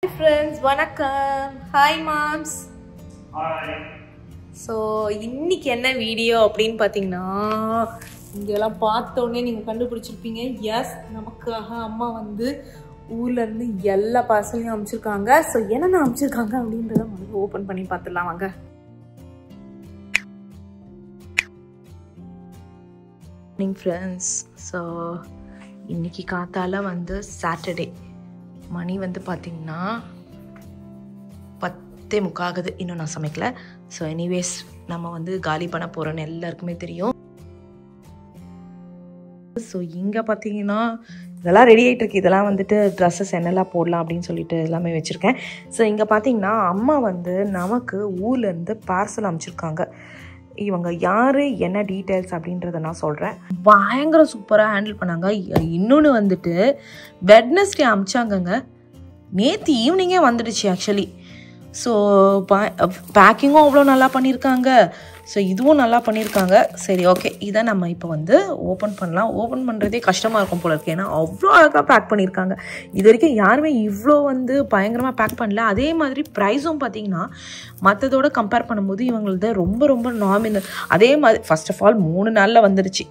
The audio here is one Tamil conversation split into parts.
Hi friends, வணக்கம். Hi moms. Hi. So இன்னைக்கு என்ன வீடியோ அப்படின்னு பார்த்தீங்கன்னா இங்கெல்லாம் பார்த்த உடனே நீங்கள் கண்டுபிடிச்சிருப்பீங்க. எஸ், நமக்காக அம்மா வந்து ஊர்லேருந்து எல்லா பார்சலையும் அனுப்பிச்சிருக்காங்க. ஸோ என்னென்ன அனுப்பிச்சிருக்காங்க அப்படின்றத முதல்ல ஓப்பன் பண்ணி பார்த்துடலாம் வாங்க. ஃப்ரெண்ட்ஸ், ஸோ இன்னைக்கு காத்தால வந்து சாட்டர்டே மணி வந்து பார்த்திங்கன்னா 10:45 ஆகுது. இன்னும் நான் சமைக்கல. ஸோ எனிவேஸ் நம்ம வந்து காலி பண்ண போகிறோன்னு எல்லாருக்குமே தெரியும். ஸோ இங்கே பார்த்தீங்கன்னா இதெல்லாம் ரெடி ஆகிட்டு இருக்கு. இதெல்லாம் வந்துட்டு ட்ரெஸ்ஸஸ் என்னெல்லாம் போடலாம் அப்படின்னு சொல்லிட்டு எல்லாமே வச்சுருக்கேன். ஸோ இங்கே பார்த்தீங்கன்னா அம்மா வந்து நமக்கு ஊர்லேருந்து பார்சல் அனுப்பிச்சிருக்காங்க. இவங்க யார், என்ன டீட்டெயில்ஸ் அப்படின்றத நான் சொல்கிறேன். பயங்கர சூப்பராக ஹேண்டில் பண்ணாங்க. இன்னொன்று வந்துட்டு வெட்னஸ்டே அனுப்பிச்சாங்கங்க. நேற்று ஈவினிங்கே வந்துடுச்சு ஆக்சுவலி. ஸோ பேக்கிங்கும் அவ்வளோ நல்லா பண்ணியிருக்காங்க. ஸோ இதுவும் நல்லா பண்ணியிருக்காங்க. சரி, ஓகே, இதை நம்ம இப்போ வந்து ஓப்பன் பண்ணலாம். ஓப்பன் பண்ணுறதே கஷ்டமாக இருக்கும் போல இருக்கு. ஏன்னா அவ்வளோ அழகாக பேக் பண்ணியிருக்காங்க. இது வரைக்கும் யாருமே இவ்வளோ வந்து பயங்கரமாக பேக் பண்ணல. அதே மாதிரி ப்ரைஸும் பார்த்தீங்கன்னா மற்றதோட கம்பேர் பண்ணும்போது இவங்களது ரொம்ப ரொம்ப நாமினல். அதே மாதிரி ஃபர்ஸ்ட் ஆஃப் ஆல் 3 நாளில் வந்துடுச்சு.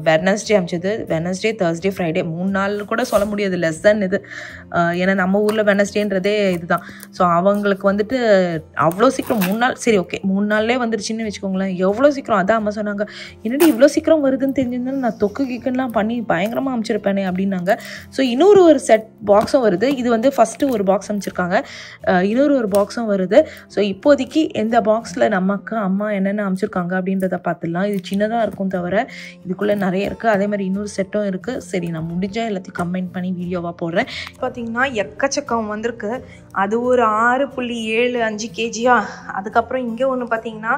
வெட்னஸ்டே அமிச்சது, வெட்னஸ்டே, தேர்ஸ்டே, ஃப்ரைடே 3 நாள் கூட சொல்ல முடியாது, லெஸ் தென் இது. ஏன்னா நம்ம ஊரில் வெட்னஸ்டேன்றதே இதுதான். ஸோ அவங்களுக்கு வந்துட்டு அவ்வளோ சீக்கிரம் 3 நாள், சரி ஓகே 3 நாள்லேயே வந்துடுச்சுன்னு வச்சுக்கோங்களேன். எவ்வளோ சீக்கிரம், அதான் அம்மா சொன்னாங்க, என்னடி இவ்வளோ சீக்கிரம் வருதுன்னு தெரிஞ்சிருந்தாலும் நான் தொக்கு கிக்குன்னெலாம் பண்ணி பயங்கரமாக அனுப்பிச்சிருப்பேனே அப்படின்னாங்க. ஸோ இன்னொரு ஒரு செட் பாக்ஸும் வருது. இது வந்து ஃபஸ்ட்டு ஒரு பாக்ஸ் அனுப்பிச்சிருக்காங்க, இன்னொரு ஒரு பாக்ஸும் வருது. ஸோ இப்போதைக்கு எந்த பாக்ஸில் நமக்கு அம்மா என்னென்ன அனுப்பிச்சிருக்காங்க அப்படின்றத பார்த்துடலாம். இது சின்னதாக இருக்கும் தவிர இதுக்குள்ளே நிறைய இருக்குது. அதே மாதிரி இன்னொரு செட்டும் இருக்குது. சரி, நான் முடிஞ்சால் எல்லாத்தையும் கம்பைன் பண்ணி வீடியோவாக போடுறேன். பார்த்தீங்கன்னா எக்கச்சக்கம் வந்திருக்கு. அது ஒரு 6.75 kg. அதுக்கப்புறம் இங்கே ஒன்று பார்த்தீங்கன்னா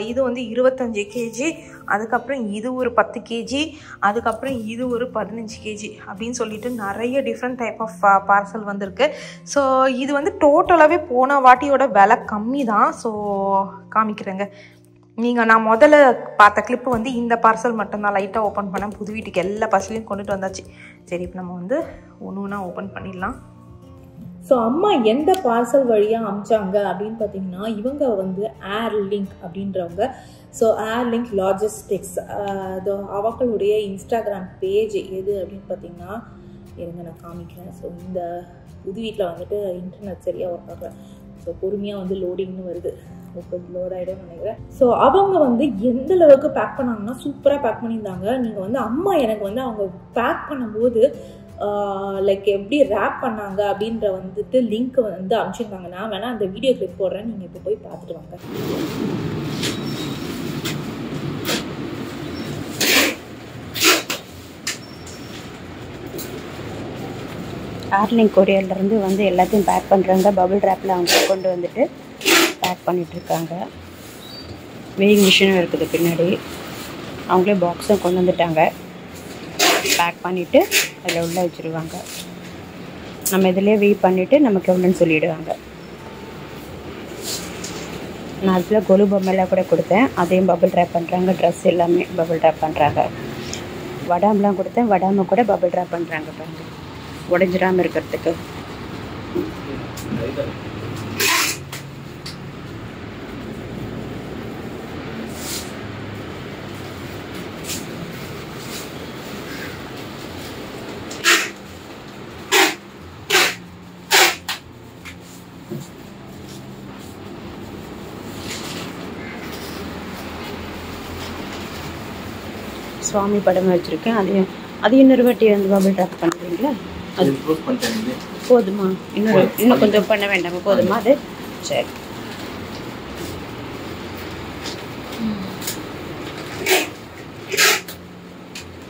இது வந்து 25 kg. அதுக்கப்புறம் இது ஒரு 10 kg. அதுக்கப்புறம் இது ஒரு 15 kg அப்படின்னு சொல்லிட்டு நிறைய டிஃப்ரெண்ட் டைப் ஆஃப் பார்சல் வந்திருக்கு. ஸோ இது வந்து டோட்டலாகவே போன வாட்டியோட விலை கம்மி தான். ஸோ காமிக்கிறேங்க. நான் முதல்ல பார்த்த கிளிப்பு வந்து இந்த பார்சல் மட்டும்தான் லைட்டாக ஓப்பன் பண்ணேன். புது வீட்டுக்கு எல்லா பார்சலையும் கொண்டுட்டு வந்தாச்சு. சரி, இப்போ நம்ம வந்து ஒன்று ஒன்றா ஓப்பன் பண்ணிடலாம். ஸோ அம்மா எந்த பார்சல் வழியாக அனுப்பிச்சாங்க அப்படின்னு பார்த்தீங்கன்னா இவங்க வந்து ஏர் லிங்க் அப்படின்றவங்க. ஸோ ஏர் லிங்க் லாஜிஸ்டிக்ஸ், அவங்களுடைய இன்ஸ்டாகிராம் பேஜ் எது அப்படின்னு பார்த்தீங்கன்னா இருங்க நான் காமிக்கிறேன். ஸோ இந்த புது வீட்டில் வந்துட்டு இன்டர்நெட் சரியாக ஒர்க் ஆகல. ஸோ பொறுமையாக வந்து லோடிங்னு வருது. கொஞ்சம் லோட் ஆகிடும் நினைக்கிறேன். ஸோ அவங்க வந்து எந்த அளவுக்கு பேக் பண்ணாங்கன்னா சூப்பராக பேக் பண்ணியிருந்தாங்க. நீங்கள் வந்து அம்மா எனக்கு வந்து அவங்க பேக் பண்ணும்போது லைக் எப்படி ரேப் பண்ணாங்க அப்படின்ற வந்துட்டு லிங்க் வந்து அனுப்பிச்சிருந்தாங்க. நான் வேணா அந்த வீடியோ கிளிப் போடுறேன், நீங்கள் இப்போ போய் பார்த்துட்டு வாங்க. ஏர்லிங்க் கொரியர்லேருந்து வந்து எல்லாத்தையும் பேக் பண்ணுறாங்க. பபிள் ரேப்பில் அவங்க கொண்டு வந்துட்டு பேக் பண்ணிகிட்ருக்காங்க. வெயிங் மிஷினும் இருக்குது பின்னாடி. அவங்களே பாக்ஸும் கொண்டு வந்துட்டாங்க. பேக் பண்ணிவிட்டு அதில் உள்ளே வச்சுருவாங்க. நம்ம இதிலே வெயிட் பண்ணிவிட்டு நமக்கு எவ்வளோன்னு சொல்லிவிடுவாங்க. நான் அதில் கொலு பொம்மைலாம் கூட கொடுத்தேன், அதையும் பபிள் ரேப் பண்ணுறாங்க. ட்ரெஸ் எல்லாமே பபிள் ரேப் பண்ணுறாங்க. வடாம்லாம் கொடுத்தேன், வடாமை கூட பபிள் ரேப் பண்ணுறாங்க பாருங்க, உடஞ்சிடாமல் இருக்கிறதுக்கு. சுவாமி படம் வச்சுருக்கேன், அதையும் இன்னொரு வாட்டி வந்து பபிள் ட்ராப் பண்ணுறீங்களா? அது போதுமா? இன்னும் கொஞ்சம் பண்ண வேண்டாமா? போதுமா அது? சரி.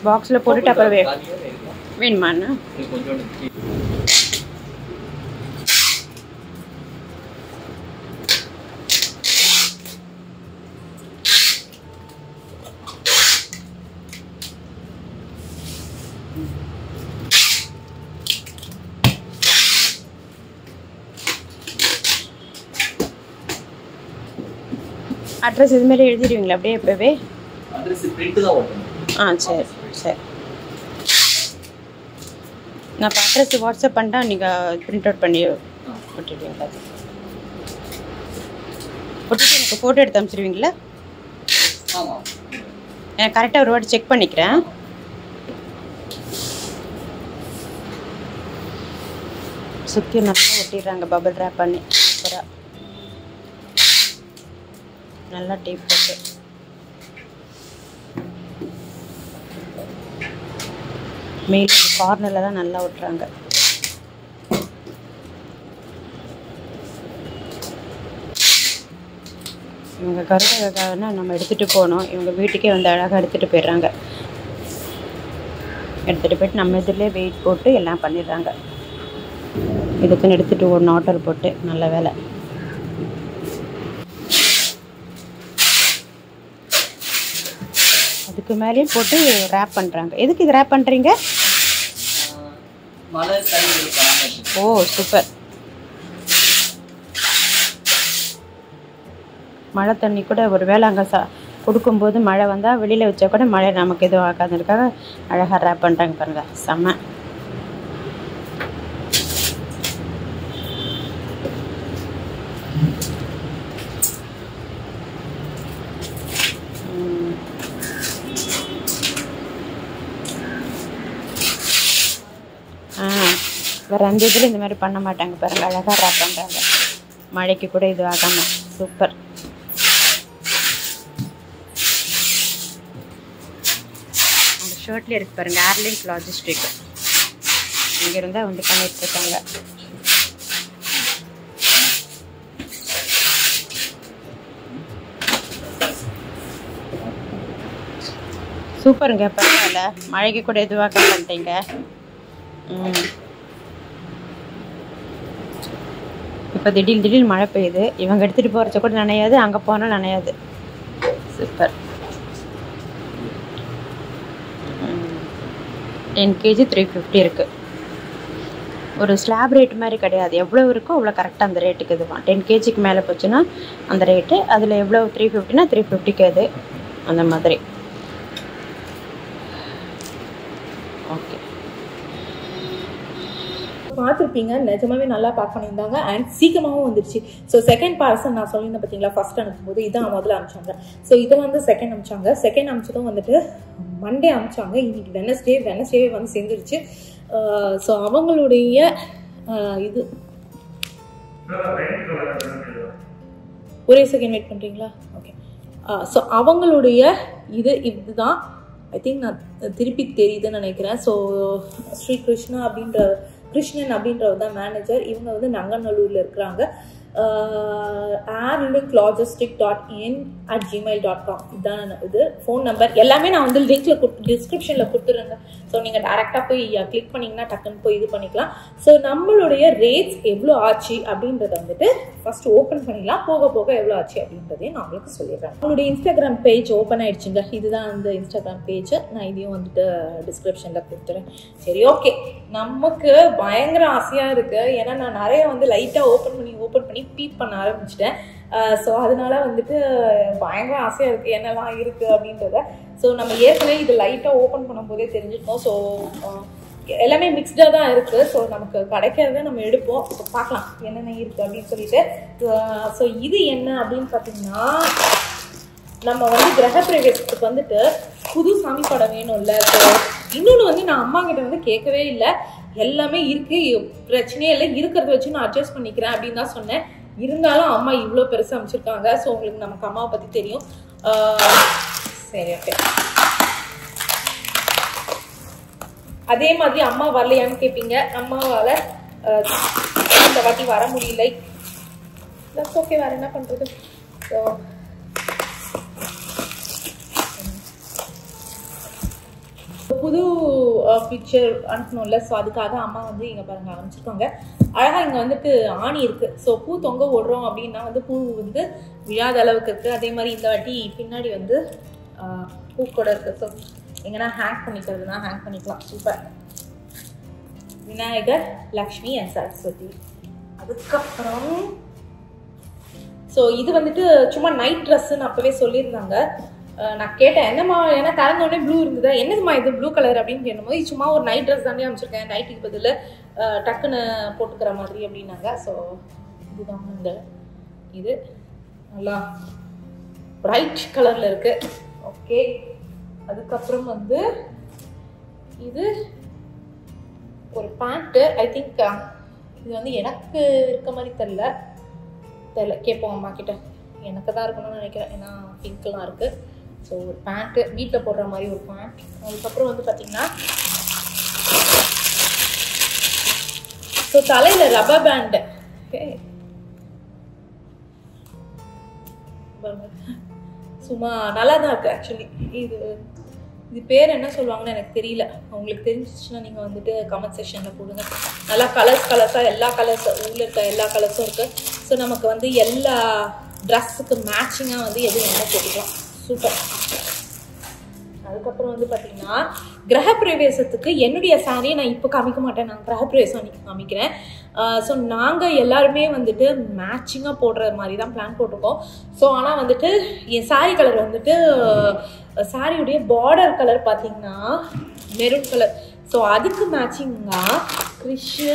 பாக்ஸில் போட்டுட்டு அப்புறம் வேணுமாண்ணா? அட்ரஸ் இது மாதிரி எழுதிடுவீங்களா அப்படியே எப்பவே? சரி சரி. நான் அட்ரஸ் வாட்ஸ்அப் பண்ணிட்டா நீங்கள் பிரிண்ட் அவுட் பண்ணி போட்டுடுவீங்களா? போட்டுட்டு எனக்கு ஃபோட்டோ எடுத்து அனுப்பிச்சிடுவீங்களா? ஆமாம். எனக்கு கரெக்டாக ஒரு வாட்டி செக் பண்ணிக்கிறேன். சுற்றி நல்லா ஒட்டிடுறாங்க பபிள் ரேப் பண்ணி. சூப்பராக நல்லா டேப் போட்டு மேல் கார்னரில் தான் நல்லா ஒட்டுறாங்க. இவங்க கருதுக்காகனா நம்ம எடுத்துகிட்டு போகணும். இவங்க வீட்டுக்கே வந்து அழகாக எடுத்துகிட்டு போயிடுறாங்க. எடுத்துகிட்டு போய்ட்டு நம்ம இதிலே வெயிட் போட்டு எல்லாம் பண்ணிடுறாங்க. இதுக்குன்னு எடுத்துகிட்டு ஒரு நாட்டர் போட்டு நல்ல வேலை. அதுக்கு மேலேயும் போட்டு ரேப் பண்ணுறாங்க. எதுக்கு இது ரேப் பண்ணுறீங்க? ஓ சூப்பர். மழை தண்ணி கூட ஒரு வேளை அங்கே கொடுக்கும்போது மழை வந்தால் வெளியில் வச்சா கூட மழை நமக்கு எதுவும் ஆகாதுக்காக அழகாக ரேப் பண்ணுறாங்க பாருங்கள். செம்ம. வேறு அந்த இதில் இந்த மாதிரி பண்ண மாட்டாங்க பாருங்கள். அழகாக ரேப் பண்ணுறாங்க. மழைக்கு கூட இது ஆகாமல். சூப்பர். அந்த ஷர்ட்லேயே இருக்குது பாருங்கள், ஏர்லைன்ஸ் லாஜிஸ்டிக். இங்கே இருந்தால் வந்து பண்ணிகிட்ருக்காங்க. சூப்பருங்க, பரவாயில்ல. மழைக்கு கூட எதுவாக பண்ணிட்டீங்க. இப்போ திடீர்னு மழை பெய்யுது. இவங்க எடுத்துகிட்டு போகிறச்ச கூட நனையாது, அங்கே போனால் நனையாது. சூப்பர். 10 kg 350 இருக்குது. ஒரு ஸ்லாப் ரேட் மாதிரி கிடையாது. எவ்வளோ இருக்கோ அவ்வளோ கரெக்டாக அந்த ரேட்டுக்கு இதுவான். 10 kgக்கு மேலே போச்சுன்னா அந்த ரேட்டு. அதில் எவ்வளோ 350னா 350க்கு அது அந்த மாதிரி. ஓகே, பார்த்துருப்பீங்க. நிஜமாவே நல்லா பேக் பண்ணியிருந்தாங்க அண்ட் சீக்கிரமாகவும் வந்துருச்சு. ஸோ செகண்ட் பார்சல் நான் சொல்லியிருந்தேன் பார்த்தீங்களா, ஃபர்ஸ்ட் அனுப்பும்போது இதான் முதல்ல அனுப்பிச்சாங்க. ஸோ இதை வந்து செகண்ட் அனுப்பிச்சாங்க. செகண்ட் அனுப்பிச்சதும் வந்துட்டு மண்டே அனுப்பிச்சாங்க. இன்னைக்கு வெனஸ்டேவே வந்து சேர்ந்துருச்சு. ஸோ அவங்களுடைய இது ஒரே செகண்ட் வெயிட் பண்ணுறீங்களா? ஓகே. ஸோ அவங்களுடைய இதுதான் ஐ திங்க் நான் திருப்பி தெரியுதுன்னு நினைக்கிறேன். ஸோ ஸ்ரீ கிருஷ்ணன் அப்படின்றவர் தான் மேனேஜர். இவங்க வந்து நங்கநல்லூரில் இருக்கிறாங்க. airlinklogistic.in@gmail.com இதுதான் இது ஃபோன் நம்பர். எல்லாமே நான் வந்து டிஸ்கிரிப்ஷனில் கொடுத்துருங்க. ஸோ நீங்கள் டேரெக்டாக போய் கிளிக் பண்ணிங்கன்னா டக்குன்னு போய் இது பண்ணிக்கலாம். ஸோ நம்மளுடைய ரேட்ஸ் எவ்வளோ ஆச்சு அப்படின்றத வந்துட்டு ஃபர்ஸ்ட் ஓப்பன் பண்ணிடலாம். போக போக எவ்வளோ ஆச்சு அப்படின்றதையும் நான் உங்களுக்கு சொல்லிடுறேன். உங்களுடைய இன்ஸ்டாகிராம் பேஜ் ஓப்பன் ஆயிடுச்சுங்க. இதுதான் அந்த இன்ஸ்டாகிராம் பேஜ். நான் இதையும் வந்துட்டு டிஸ்கிரிப்ஷனில் கொடுத்துறேன். சரி, ஓகே. நமக்கு பயங்கர ஆசையாக இருக்குது. ஏன்னா நான் நிறைய வந்து லைட்டாக ஓப்பன் பண்ணி பீப் பண்ண ஆரம்பிச்சிட்டேன். ஸோ அதனால வந்துட்டு பயங்கர ஆசையாக இருக்குது என்னெல்லாம் இருக்குது அப்படின்றத. ஸோ நம்ம ஏற்கனவே இது லைட்டாக ஓப்பன் பண்ணும்போதே தெரிஞ்சுட்டோம். ஸோ எல்லாமே மிக்ஸ்டாக தான் இருக்குது. ஸோ நமக்கு கிடைக்கிறத நம்ம எடுப்போம். ஸோ பார்க்கலாம் என்னென்ன இருக்குது அப்படின்னு சொல்லிட்டு. ஸோ இது என்ன அப்படின்னு பார்த்தீங்கன்னா, நம்ம வந்து கிரகப்பிரவேசத்துக்கு வந்துட்டு புது சாமி படம் வேணும்ல. ஸோ இன்னொன்று வந்து நான் அம்மா கிட்ட வந்து கேட்கவே இல்லை. எல்லாமே இருக்கு, பிரச்சனையே இல்லை, இருக்கிறத வச்சு நான் அட்ஜஸ்ட் பண்ணிக்கிறேன் அப்படின்னு தான் சொன்னேன். இருந்தாலும் அம்மா இவ்வளோ பெருசாக அமைச்சிருக்காங்க. ஸோ உங்களுக்கு நமக்கு அம்மாவை பற்றி தெரியும். சரி, ஓகே. அதே மாதிரி அம்மா வரலையான்னு கேட்பீங்க. அம்மாவால் இந்த வாட்டி வர முடியலை. தட்ஸ் ஓகே, வேறு என்ன பண்ணுறது. ஸோ புது பிக்சர் அனுப்பணும்ல. ஸோ அதுக்காக அம்மா வந்து இங்கே பாருங்க ஆரம்பிச்சிருக்காங்க. அழகாக இங்கே வந்துட்டு ஆணி இருக்குது. ஸோ பூ தொங்க ஓடுறோம் அப்படின்னா வந்து பூ வந்து விழாத அளவுக்கு இருக்குது. அதே மாதிரி இந்த வாட்டி பின்னாடி வந்து பூக்கூட இருக்குது. ஸோ எங்கன்னா ஹேங் பண்ணிக்கிறதுனா ஹேங் பண்ணிக்கலாம். சூப்பர். விநாயகர், லக்ஷ்மி அண்ட் சரஸ்வதி. அதுக்கப்புறம் ஸோ இது வந்துட்டு சும்மா நைட் ட்ரெஸ்ஸுன்னு அப்போவே சொல்லியிருந்தாங்க. நான் கேட்டேன் என்னம்மா, ஏன்னா திறந்தோடனே ப்ளூ இருந்ததா, என்னதுமா இது ப்ளூ கலர் அப்படின்னு கேட்டபோது இது சும்மா ஒரு நைட் ட்ரெஸ் தானே அமைச்சிருக்கேன், நைட்டுக்கு பதில் டக்குன்னு போட்டுக்கிற மாதிரி அப்படின்னாங்க. ஸோ இதுதான் இந்த இது நல்லா பிரைட் கலரில் இருக்குது. ஓகே, அதுக்கப்புறம் வந்து இது ஒரு பேண்ட்டு. ஐ திங்க் இது வந்து எனக்கு இருக்க மாதிரி தெரில, கேட்போம் அம்மா கிட்ட. எனக்கு தான் இருக்கணும்னு நினைக்கிறேன், ஏன்னா பிங்க்லாம் இருக்குது. ஸோ ஒரு பேண்ட்டு, வீட்டில் போடுற மாதிரி ஒரு பேண்ட். அதுக்கப்புறம் வந்து பார்த்திங்கன்னா ஸோ தலையில் ரப்பர் பேண்டு. ஓகே, சும்மா நல்லா தான் இருக்குது ஆக்சுவலி. இது பேர் என்ன சொல்லுவாங்கன்னு எனக்கு தெரியல. உங்களுக்கு தெரிஞ்சிச்சுன்னா நீங்கள் வந்துட்டு கமெண்ட் செக்ஷனில் போடுங்க. நல்லா கலர்ஸாக எல்லா கலர்ஸ் உள்ள இருக்க எல்லா கலர்ஸும் இருக்குது. ஸோ நமக்கு வந்து எல்லா ட்ரெஸ்ஸுக்கு மேட்சிங்காக வந்து எது வேணாலும் போட்டுக்கலாம். சூப்பர். அதுக்கப்புறம் வந்து பார்த்தீங்கன்னா கிரகப்பிரவேசத்துக்கு என்னுடைய சாரியை நான் இப்போ காமிக்க மாட்டேன், நான் கிரகப்பிரவேசம் அன்றைக்கி காமிக்கிறேன். ஸோ நாங்கள் எல்லாருமே வந்துட்டு மேட்சிங்காக போடுற மாதிரி தான் பிளான் போட்டிருக்கோம். ஸோ ஆனால் வந்துட்டு என் சாரி கலர் வந்துட்டு சாரியுடைய பார்டர் கலர் பார்த்தீங்கன்னா மெரூன் கலர். ஸோ அதுக்கு மேட்சிங்காக கிரிஷு,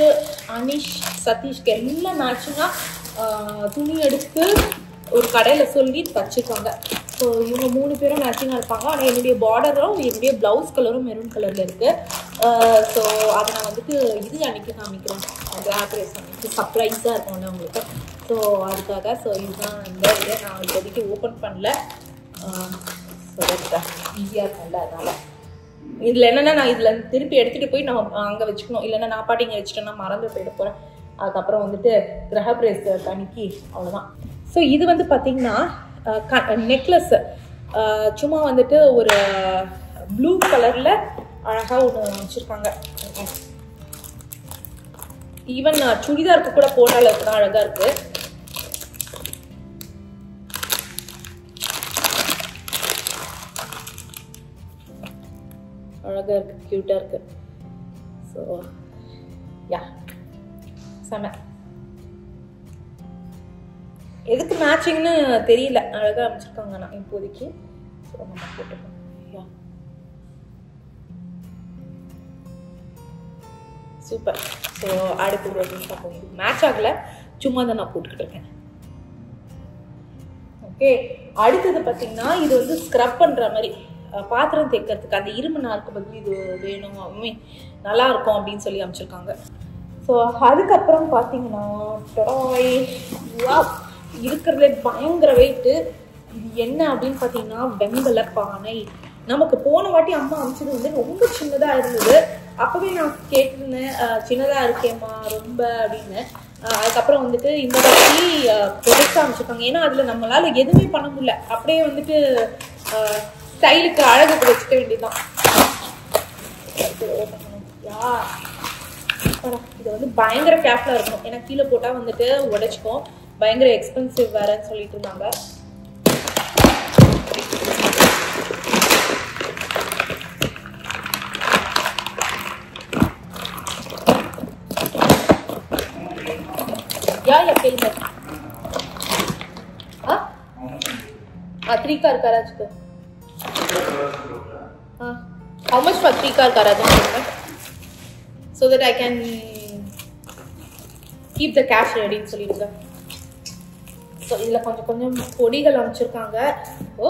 அனிஷ், சதீஷ்க்கு எல்லாம் மேட்சிங்காக துணி எடுத்து ஒரு கடையில் சொல்லி தச்சுருக்காங்க. ஸோ இவங்க 3 பேரும் மேட்சிங்காக இருப்பாங்க. ஆனால் என்னுடைய பார்டரும் என்னுடைய ப்ளவுஸ் கலரும் மெரூன் கலரில் இருக்குது. ஸோ அதை நான் வந்துட்டு இது அன்றைக்கி காமிக்கிறேன், கிராப்ரேஸ் அன்றைக்கி சர்ப்ரைஸாக இருக்கும்ல உங்களுக்கு. ஸோ அதுக்காக ஸோ இதுதான் இந்த இதை நான் இப்போதைக்கு ஓப்பன் பண்ணல. ஸோ ஈஸியாக இருக்கும்ல, அதனால் இதில் என்னென்னா நான் இதில் திருப்பி எடுத்துகிட்டு போய் நான் அங்கே வச்சுக்கணும், இல்லைன்னா நான் பாட்டி இங்கே வச்சுட்டேன்னா மறந்து போயிட போகிறேன். அதுக்கப்புறம் வந்துட்டு கிரகப்பிரவேச அன்னைக்கு அவ்வளோதான். ஸோ இது வந்து பார்த்திங்கன்னா நெக்லஸ், சும்மா வந்துட்டு ஒரு ப்ளூ கலரில் அழகாக ஒன்று வச்சுருக்காங்க. ஈவன் சுடிதாருக்கு கூட போட்ட அளவுக்கு தான் அழகாக இருக்குது. அழகாக இருக்குது, க்யூட்டாக இருக்குது. ஸோ யா செம. எதுக்கு மேட்சிங்னு தெரியல, அழகாக அமைச்சிருக்காங்க நான் இப்போதைக்கு. ஸோ நம்ம போட்டுக்கோம். யா சூப்பர். ஸோ அடுத்து பார்ப்போம். இது மேட்ச் ஆகலை, சும்மா தான் நான் போட்டுக்கிட்டு இருக்கேன். ஓகே, அடுத்தது பார்த்தீங்கன்னா இது வந்து ஸ்க்ரப் பண்ணுற மாதிரி பாத்திரம் தேய்க்கிறதுக்கு அந்த இரும்பு நாளுக்கு பதில் இது வேணும், நல்லா இருக்கும் அப்படின்னு சொல்லி அமைச்சிருக்காங்க. ஸோ அதுக்கப்புறம் பார்த்தீங்கன்னா இருக்கிறதுல பயங்கர வெயிட்டு. இது என்ன அப்படின்னு பார்த்தீங்கன்னா வெங்கல பானை. நமக்கு போன வாட்டி அம்மா அமைச்சது வந்து ரொம்ப சின்னதாக இருந்தது. அப்போவே நான் கேட்டிருந்தேன், சின்னதாக இருக்கேம்மா ரொம்ப அப்படின்னு. அதுக்கப்புறம் வந்துட்டு இந்த வாட்டி பெருசாக அமைச்சிருக்காங்க. ஏன்னா அதில் நம்மளால் எதுவுமே பண்ண முடியல, அப்படியே வந்துட்டு ஸ்டைலுக்கு அழகுக்கு வச்சுக்க வேண்டியதுதான். இது வந்து பயங்கர கேர்ஃபுல்லாக இருக்கணும், ஏன்னா கீழே போட்டால் வந்துட்டு உடைச்சிக்கும், பயங்கர எக்ஸ்பென்சிவ் வேறன்னு சொல்லிட்டு இருந்தாங்க. या अकेले में 3 car garage को. How much for 3 car garage? So that I can keep the cash ready ன்னு சொல்லிடுங்க. ஸோ இதில் கொஞ்சம் பொடிகள் அமைச்சிருக்காங்க. ஓ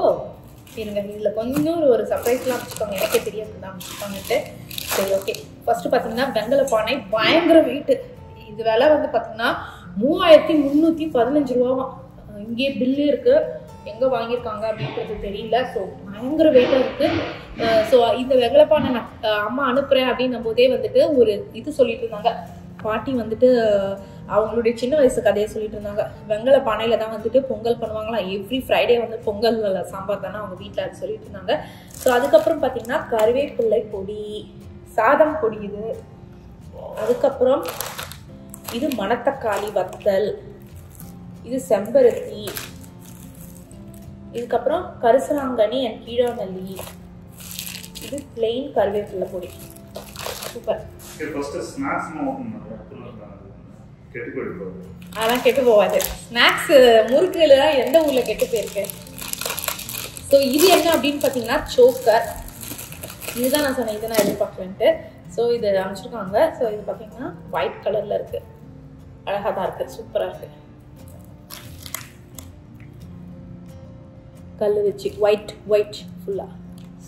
இருங்க, இதில் கொஞ்சம் ஒரு சர்ப்ரைஸ்லாம் அமைச்சிருக்காங்க, எனக்கே தெரியாது தான் அமைச்சிருக்காங்கன்ட்டு. சரி ஓகே, ஃபஸ்ட்டு பார்த்தீங்கன்னா வெங்கல பானை பயங்கர வெயிட்டு. இது விலை வந்து பார்த்தீங்கன்னா 3315 ரூபாவாம். இங்கேயே பில்லு இருக்குது, எங்கே வாங்கியிருக்காங்க அப்படின்றது தெரியல. ஸோ பயங்கர வெயிட்டாக இருக்குது. ஸோ இந்த வெங்கலப்பானை நான் அம்மா அனுப்புகிறேன் அப்படின்னும் போதே வந்துட்டு ஒரு இது சொல்லிட்டு இருந்தாங்க. பாட்டி வந்துட்டு அவங்களுடைய சின்ன வயசு கதையை சொல்லிட்டு இருந்தாங்க. வெங்கல பானையில் தான் வந்துட்டு பொங்கல் பண்ணுவாங்களாம். எவ்ரி ஃப்ரைடே வந்து பொங்கல் சாம்பார் தானே அவங்க வீட்டில் அது சொல்லிட்டு இருந்தாங்க. ஸோ அதுக்கப்புறம் பார்த்தீங்கன்னா கருவேப்பிள்ளை பொடி, சாதம் பொடி, அதுக்கப்புறம் இது மணத்தக்காளி வத்தல், இது செம்பருத்தி, இதுக்கப்புறம் கரிசலாங்கண்ணி அண்ட் கீழாநெல்லி, இது பிளெயின் கருவேப்பிலை பொடி. சூப்பர். அதெல்லாம் கெட்டு போகாது. ஸ்நாக்ஸ் முறுக்குல எந்த ஊர்ல கெட்டு போயிருக்கு? ஸோ இது என்ன அப்படின்னு பார்த்தீங்கன்னா சோக்கர். இதுதான் நான் சொன்னேன், இதை நான் எதிர்பார்க்கலன்ட்டு. ஸோ இது அமைச்சிருக்காங்க. ஸோ இது பார்த்தீங்கன்னா ஒயிட் கலரில் இருக்குது, அழகாக தான் இருக்குது, சூப்பராக இருக்குது. கல் வச்சு ஒயிட் ஃபுல்லாக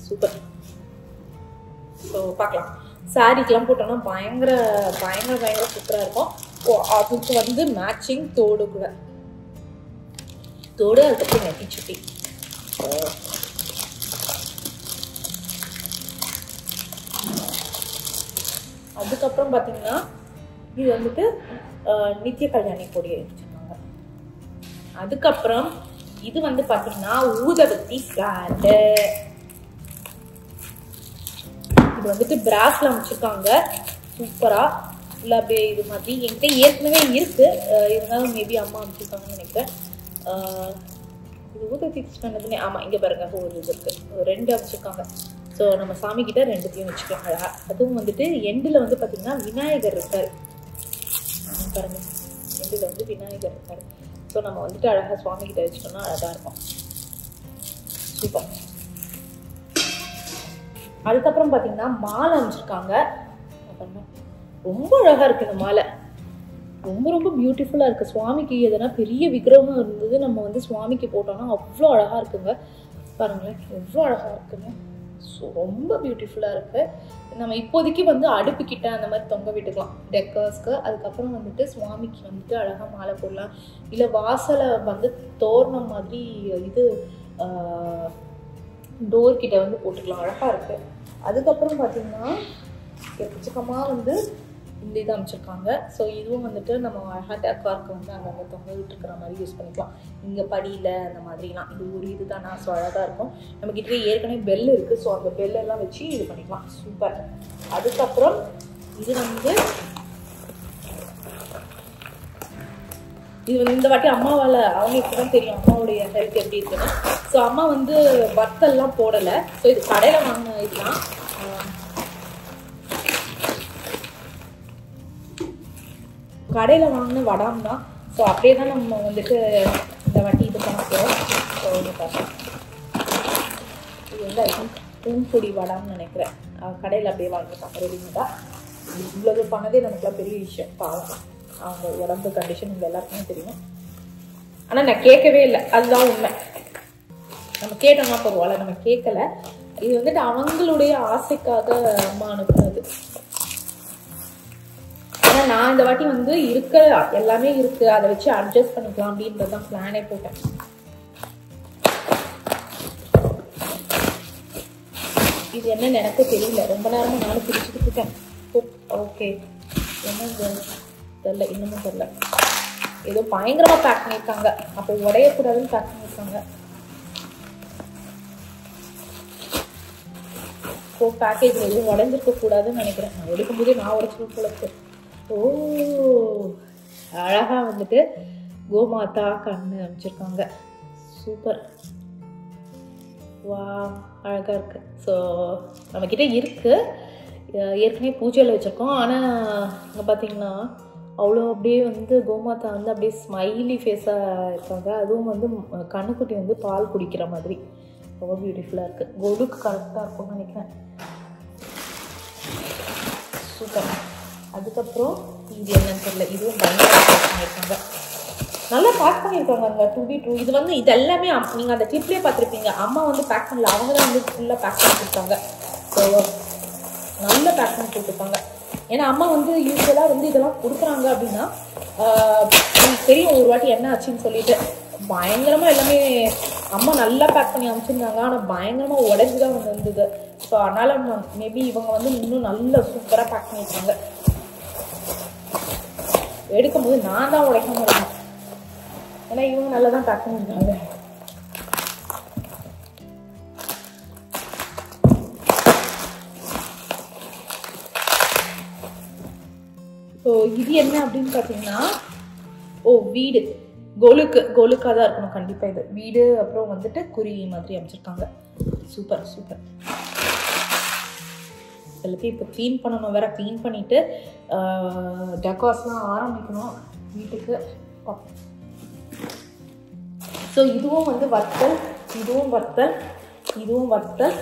சூப்பர். ஸோ பார்க்கலாம். சாரீக்கெலாம் போட்டோம்னா பயங்கர சூப்பராக இருக்கும். அதுக்கு வந்து மேட்சிங் தோடு கூட, தோடு அதுக்கப்புறம் நெட்டி சுட்டி. அதுக்கப்புறம் பார்த்தீங்கன்னா இது வந்துட்டு நித்திய கல்யாணி கொடியை வச்சுருக்காங்க. அதுக்கப்புறம் இது வந்து பார்த்தீங்கன்னா ஊதுபத்தி ஸ்டாண்டு. இது வந்துட்டு பிராஸ்ல அமைச்சிருக்காங்க சூப்பரா. ஃபுல்லா அப்படியே இது மாதிரி என்கிட்ட ஏற்கனவே இருக்கு, இருந்தாலும் மேபி அம்மா அமைச்சிருக்காங்கன்னு நினைக்கிறேன். இது ஊதுபத்தி ஸ்டாண்டுன்னு ஆமாம், இங்கே பாருங்க இது இருக்கு, 2 அமைச்சிருக்காங்க. ஸோ நம்ம சாமி கிட்ட 2த்தையும் வச்சுக்கலாம் அழகா. அதுவும் வந்துட்டு எண்டில் வந்து பார்த்தீங்கன்னா விநாயகர் இருக்காரு பாருங்க, எண்டில் வந்து விநாயகர் இருக்காரு. ஸோ நம்ம வந்துட்டு அழகாக சுவாமி கிட்ட வச்சுட்டோம்னா அழகாக இருக்கும். சூப்பர். அதுக்கப்புறம் பார்த்தீங்கன்னா மாலை அமைச்சிருக்காங்க. ரொம்ப அழகாக இருக்குது இந்த மாலை, ரொம்ப பியூட்டிஃபுல்லாக இருக்குது. சுவாமிக்கு எதனா பெரிய விக்கிரகம் இருந்தது நம்ம வந்து சுவாமிக்கு போட்டோம்னா அவ்வளோ அழகாக இருக்குங்க. பாருங்களேன் எவ்வளோ அழகாக இருக்குங்க. ஸோ ரொம்ப பியூட்டிஃபுல்லாக இருக்குது. நம்ம இப்போதைக்கு வந்து அடுப்புக்கிட்ட அந்த மாதிரி தொங்க விட்டுக்கலாம் டெக்கர்ஸ்க்கு. அதுக்கப்புறம் வந்துட்டு சுவாமிக்கு வந்துட்டு அழகாக மாலை போடலாம், இல்லை வாசலை வந்து தோரணம் மாதிரி இது டோர் கிட்ட வந்து போட்டுக்கலாம், அழகாக இருக்குது. அதுக்கப்புறம் பார்த்தீங்கன்னா எக்கச்சக்கமாக வந்து இந்த இது அமைச்சிருக்காங்க. ஸோ இதுவும் வந்துட்டு நம்ம அழகாக டெக்கார்க்கு வந்து அங்கங்கே தொங்க விட்டுருக்கிற மாதிரி யூஸ் பண்ணிக்கலாம். இங்கே படியில் அந்த மாதிரிலாம் இது ஒரு இது தானா. ஸோ அழகாக இருக்கும். நம்மக்கிட்ட ஏற்கனவே பெல் இருக்குது, ஸோ அந்த பெல்லெல்லாம் வச்சு இது பண்ணிக்கலாம். சூப்பர். அதுக்கப்புறம் இது வந்து இந்த வாட்டி அம்மாவால் அவங்களுக்கு தான் தெரியும் அம்மாவுடைய ஹெல்த் எப்படி இருக்குன்னு. ஸோ அம்மா வந்து வத்தல்லாம் போடலை. ஸோ இது கடையில் வாங்கின இதுதான். கடையில் வாங்கின வடாம் தான். ஸோ அப்படியே தான் நம்ம வந்துட்டு இந்த வாட்டி இது பண்ண போகிறோம். ஸோ இது வந்து பூம்பொடி வடாம்னு நினைக்கிறேன், கடையில் அப்படியே வாங்கிருக்காங்க ரெடிமேடாக. இவ்வளவு பண்ணதே நமக்குலாம் பெரிய விஷயம். பாவம், அவங்க உடம்பு கண்டிஷன் இங்கே எல்லாருக்குமே தெரியும். ஆனால் நான் கேட்கவே இல்லை, அதுதான் உண்மை. நம்ம கேட்டோம்னா பரவாயில்ல, நம்ம கேட்கல. இது வந்துட்டு அவங்களுடைய ஆசைக்காக அம்மா அனுப்புனது. ஏன்னா நான் இந்த வாட்டி வந்து இருக்க எல்லாமே இருக்கு, அதை வச்சு அட்ஜஸ்ட் பண்ணிக்கலாம் அப்படின்றதான் பிளானே போட்டேன். இது என்னன்னு எனக்கு தெரியல, ரொம்ப நேரமா நானும் பிரிச்சுட்டு இருக்கேன். ஓகே, என்ன தெரியல, இன்னமும் தெரியல. ஏதோ பயங்கரமா பேக் பண்ணியிருக்காங்க, அப்போ உடையக்கூடாதுன்னு பேக் பண்ணியிருக்காங்க. ஸோ பேக்கேஜ் எதுவும் உடஞ்சிருக்க கூடாதுன்னு நினைக்கிறேன். நான் எடுக்கும்போதே நான் உடைச்சிடும் போல இருக்கு. ஓ, அழகா வந்துட்டு கோமாதா கண்ணு அமைச்சிருக்காங்க. சூப்பர். வா, அழகா இருக்கு. ஸோ நம்மக்கிட்ட இருக்கு, ஏற்கனவே பூஜையில் வச்சுருக்கோம். ஆனால் இங்கே பார்த்தீங்கன்னா அவ்வளோ அப்படியே வந்து கோமாதா வந்து அப்படியே ஸ்மைலி ஃபேஸாக இருக்காங்க. அதுவும் வந்து கண்ணுக்குட்டி வந்து பால் குடிக்கிற மாதிரி ரொம்ப பியூட்டிஃபுல்லாக இருக்குது. கொலுக்கு கரெக்டாக இருக்கும்னு நினைக்கிறேன். சூப்பர். அதுக்கப்புறம் இது என்னன்னு தெரியல, இதுவும் பயங்கர பேக் பண்ணியிருக்காங்க, நல்லா பேக் பண்ணியிருக்காங்க அங்கே 2B2. இது வந்து இது எல்லாமே நீங்கள் அந்த கிளிப்லேயே பார்த்துருப்பீங்க, அம்மா வந்து பேக் பண்ணல, அவங்க தான் வந்து ஃபுல்லாக பேக் பண்ணி கொடுத்தாங்க. ஸோ நல்லா பேக் பண்ணி கொடுத்துருக்காங்க. ஏன்னா அம்மா வந்து யூஸ்வலாக வந்து இதெல்லாம் கொடுக்குறாங்க அப்படின்னா எனக்கு தெரியும் ஒரு வாட்டி என்ன ஆச்சுன்னு சொல்லிட்டு. பயங்கரமாக எல்லாமே அம்மா நல்லா பேக் பண்ணி அனுப்பிச்சிருந்தாங்க, ஆனால் பயங்கரமாக உடஞ்சி தான் வந்து இருந்தது. ஸோ அதனால் மேபி இவங்க வந்து இன்னும் நல்லா சூப்பராக பேக் பண்ணியிருக்காங்க. எடுக்கும்போது நான் தான் உடைக்க முடியும், ஏன்னா இவங்க நல்லா தான் பேக் பண்ணியிருக்காங்க. ஸோ இது என்ன அப்படின்னு பார்த்தீங்கன்னா, வீடு கோலுக்காக தான் இருக்கணும் கண்டிப்பாக. இது வீடு, அப்புறம் வந்துட்டு குறி மாதிரி அமைச்சிருக்காங்க. Super super. எல்லாத்தையும் இப்போ க்ளீன் பண்ணணும் வேற, க்ளீன் பண்ணிவிட்டு டெக்கார்ஸ்லாம் ஆரம்பிக்கணும் வீட்டுக்கு. ஸோ இதுவும் வந்து வத்தல் இதுவும் வத்தல், இதுவும் வத்தல்.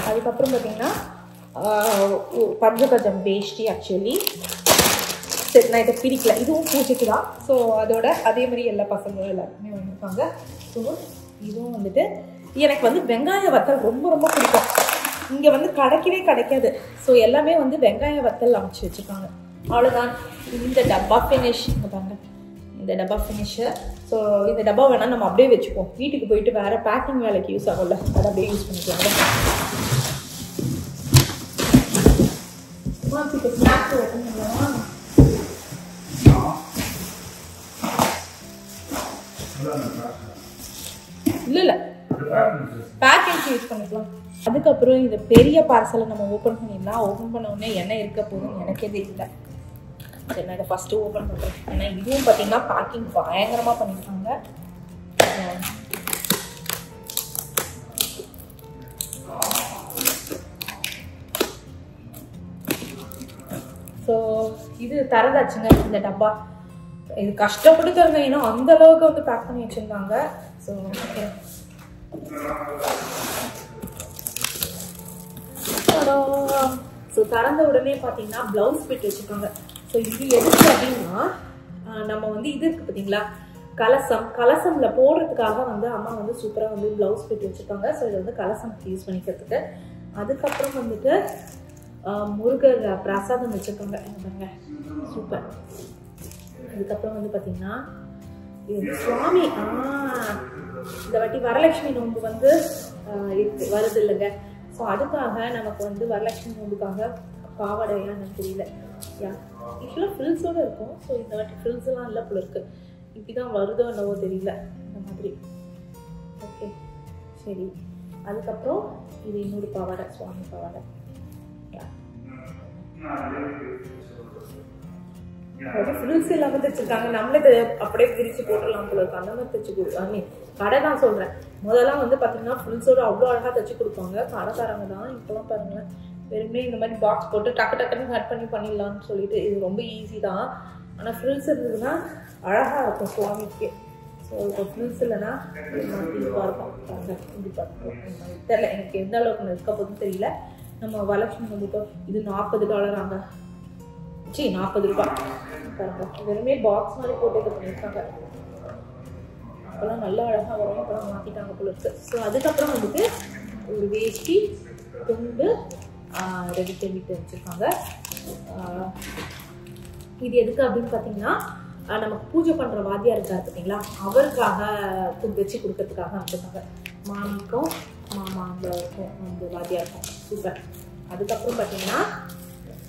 அதுக்கப்புறம் பார்த்தீங்கன்னா பஞ்சகஜம் வேஷ்டி. ஆக்சுவலி சரி, நான் இதை பிரிக்கல, இதுவும் பூஜைக்கு தான். ஸோ அதோட அதே மாதிரி எல்லா பசங்களும் எல்லாருக்குமே வந்திருக்காங்க. ஸோ இதுவும் வந்துட்டு எனக்கு வந்து வெங்காய வத்தல் ரொம்ப ரொம்ப பிடிக்கும். இங்கே வந்து கிடைக்காது. ஸோ எல்லாமே வந்து வெங்காய வத்தல் அமைச்சு வச்சுருக்காங்க. அவ்வளோதான். இந்த டப்பா ஃபினிஷ் பாருங்க, இந்த டப்பா ஃபினிஷு. ஸோ இந்த டப்பா வேணால் நம்ம அப்படியே வச்சுப்போம், வீட்டுக்கு போயிட்டு வேறு பேக்கிங் வேலைக்கு யூஸ் ஆகும்ல, அதை அப்படியே யூஸ் பண்ணிக்கலாங்க. ஸ்நாக்ஸ் ஓப்பன் பண்ணலாமா? இல்லை பேக்கிங் யூஸ் பண்ணிக்கலாம். அதுக்கப்புறம் இந்த பெரிய பார்சலை நம்ம ஓப்பன் பண்ணிடலாம். ஓப்பன் பண்ண உடனே என்ன இருக்க போகுதுன்னு எனக்கே தெரியல. சரி, நான் இதை ஃபஸ்ட்டு ஓப்பன் பண்ணுறேன். ஏன்னா இதுவும் பார்த்தீங்கன்னா பேக்கிங் பயங்கரமாக பண்ணியிருக்காங்க. ஸோ இது தரதாச்சுங்க இந்த டப்பா. இது கஷ்டப்பட்டு தருங்க, ஏன்னா அந்த அளவுக்கு வந்து பேக் பண்ணி வச்சுருந்தாங்க. ஸோ ஸோ திறந்த உடனே பார்த்தீங்கன்னா ப்ளவுஸ் பிட் வச்சுருக்காங்க. ஸோ இது எதுக்கு அப்படின்னா நம்ம வந்து இது இருக்குது பார்த்தீங்களா, கலசமில் போடுறதுக்காக வந்து அம்மா வந்து சூப்பராக வந்து ப்ளவுஸ் பிட் வச்சுருக்காங்க. ஸோ இது வந்து கலசம் யூஸ் பண்ணிக்கிறதுக்கு. அதுக்கப்புறம் வந்துட்டு முருகர் பிரசாதம் வச்சுருக்காங்க பாருங்க, சூப்பர். அதுக்கப்புறம் வந்து பார்த்தீங்கன்னா இது வந்து சுவாமி இந்த வாட்டி வரலட்சுமி நோன்பு வந்து வருது இல்லைங்க. ஸோ அதுக்காக நமக்கு வந்து வரலட்சுமி நோன்புக்காக பாவாடையா எனக்கு தெரியல, யூஸ்வலாக ஃப்ரில்ஸோடு இருக்கும். ஸோ இந்த வாட்டி ஃப்ரில்ஸ்லாம் இல்லை போல இருக்குது, இப்படி தான் வருதோ என்னவோ தெரியல, இந்த மாதிரி. ஓகே சரி. அதுக்கப்புறம் இது இன்னொரு பாவாடை, சுவாமி பாவாடை. ஃப்ரில்ஸ் இல்லாமல் தைச்சிருக்காங்க. நம்மளே அப்படியே பிரித்து போட்டுடலாம் போல இருக்கு, அந்த மாதிரி தைச்சு கொடுப்பாங்க. கடை தான் சொல்கிறேன், முதல்லாம் வந்து பார்த்தீங்கன்னா ஃப்ரில்ஸோடு அவ்வளோ அழகாக தைச்சு கொடுப்பாங்க கடைக்காரங்க தான். இப்போலாம் பாருங்களேன், வெறுமே இந்த மாதிரி பாக்ஸ் போட்டு டக்குன்னு கட் பண்ணி பண்ணிடலான்னு சொல்லிட்டு இது ரொம்ப ஈஸி தான். ஆனால் ஃப்ரில்ஸ் இருந்ததுன்னா அழகாக இருக்கும் சுவாமிக்கு. ஸோ இப்போ ஃப்ரில்ஸ் இல்லைன்னா இதுவாக இருக்கும். இப்படி பார்த்துக்கோம் தெரியல, எனக்கு எந்த அளவுக்கு இருக்க போதுன்னு தெரியல. நம்ம வரலட்சுமி நோன்புக்கு இது $40 ஆங்க, சரி $40 பாருங்க. வெறுமே பாக்ஸ் மாதிரி போட்டு இது பண்ணியிருக்காங்க. அப்போல்லாம் நல்லா அழகாக வரும், இப்போலாம் மாற்றிட்டாங்க போல இருக்கு. ஸோ அதுக்கப்புறம் வந்துட்டு ஒரு வேஷ்டி துண்டு ரெடி பண்ணிட்டு வச்சுருக்காங்க. இது எதுக்கு அப்படின்னு பார்த்தீங்கன்னா நமக்கு பூஜை பண்ணுற வாத்தியார் இருக்காரு பார்த்தீங்களா, அவருக்காக வச்சு கொடுக்கறதுக்காக அமைச்சிருக்காங்க. மாமிக்கும் மாமாங்களுக்கும் வந்து வாத்தியாருக்கும். சூப்பர். அதுக்கப்புறம் பார்த்தீங்கன்னா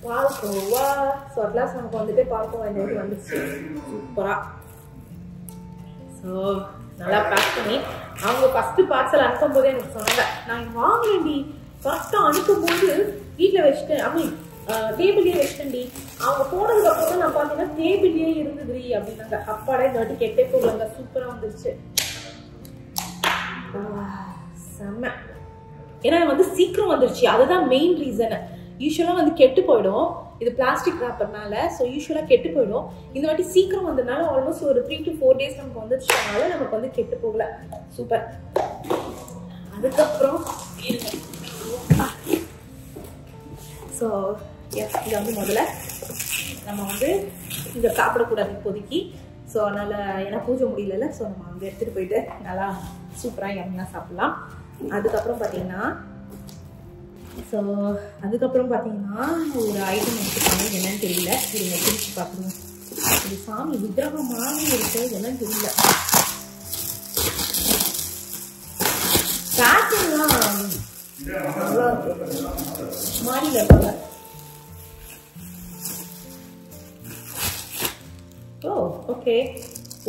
பால்கோவா. ஸோ அட்லாஸ் நமக்கு வந்துட்டு பால்கோவா இந்த மாதிரி வந்துச்சு சூப்பராக. ஸோ நல்லா பேக் பண்ணி அவங்க ஃபஸ்ட்டு பார்சல் அனுப்பும் போதே எனக்கு சொன்னாங்க, நான் வாங்கலேன்டி கரெக்டாக அனுப்பும்போது வீட்டில் வச்சுட்டேன், அப்படி டேபிள்லேயே வச்சுட்டேன்டி. அவங்க போனதுக்கு அப்புறம் தான் நான் பார்த்தீங்கன்னா டேபிள்லேயே இருந்ததுரி அப்படின்னாங்க. அப்பாடா இந்த வாட்டி கெட்டே போகலங்க, சூப்பராக வந்துருச்சு, செம்ம. ஏன்னா வந்து சீக்கிரம் வந்துருச்சு, அதுதான் மெயின் ரீசனு. யூஸ்வலாக வந்து கெட்டு போயிடும், இது பிளாஸ்டிக் ராப்பர்னால. ஸோ யூஸ்வலாக கெட்டு போயிடும். இந்த வாட்டி சீக்கிரம் வந்ததுனால ஆல்மோஸ்ட் ஒரு 3 to 4 days நமக்கு வந்துருச்சனால நமக்கு வந்து கெட்டு போகல. சூப்பர். அதுக்கப்புறம் ஸோ எஸ், இதை வந்து முதல்ல நம்ம வந்து இங்கே சாப்பிடக்கூடாது இப்போதைக்கு. ஸோ அதனால் ஏன்னா பூஜை முடியல, ஸோ நம்ம அங்கே எடுத்துகிட்டு போயிட்டு நல்லா சூப்பராக எண்ணெய் சாப்பிட்லாம். அதுக்கப்புறம் பார்த்தீங்கன்னா ஒரு ஐட்டம் வச்சுருக்காங்க, என்னன்னு தெரியல, இது பிரித்து பார்க்கணும். இது சாமி விக்கிரகம் மாதிரி இருக்கு, என்னன்னு தெரியல. பேக்கிங்லாம் நல்லா இருக்கு, மாடியில் இருக்காங்க. ஓ ஓகே,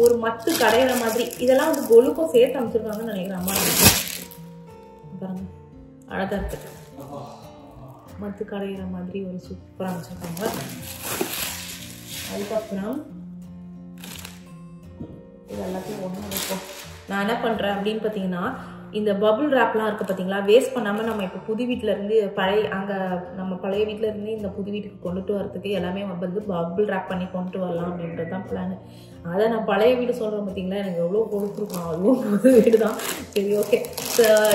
ஒரு மத்து கடையிற மாதிரி. இதெல்லாம் வந்து கொலுக்கும் சேர்த்து அமைச்சிருக்காங்கன்னு நினைக்கிறேன் அம்மா. பாருங்க அழகா இருக்கு, மத்து கடையிற மாதிரி ஒரு சூப்பராக அமைச்சிருக்காங்க. அதுக்கப்புறம் இது எல்லாத்தையும் ஒன்று வைப்போம். நான் என்ன பண்ணுறேன் அப்படின்னு பார்த்தீங்கன்னா இந்த பபுள் ரேப்லாம் இருக்குது பார்த்தீங்களா, வேஸ்ட் பண்ணாமல் நம்ம இப்போ புது வீட்டிலேருந்து நம்ம பழைய வீட்டிலேருந்து இந்த புது வீட்டுக்கு கொண்டுட்டு வரதுக்கு எல்லாமே வந்து பபுள் ரேப் பண்ணி கொண்டுட்டு வரலாம் அப்படின்றது தான் பிளான். அதை நான் பழைய வீடு சொல்கிறேன் பார்த்தீங்களா, எனக்கு எவ்வளோ கொடுத்துருக்கோம், அதுவும் புது வீடு தான். சரி, ஓகே.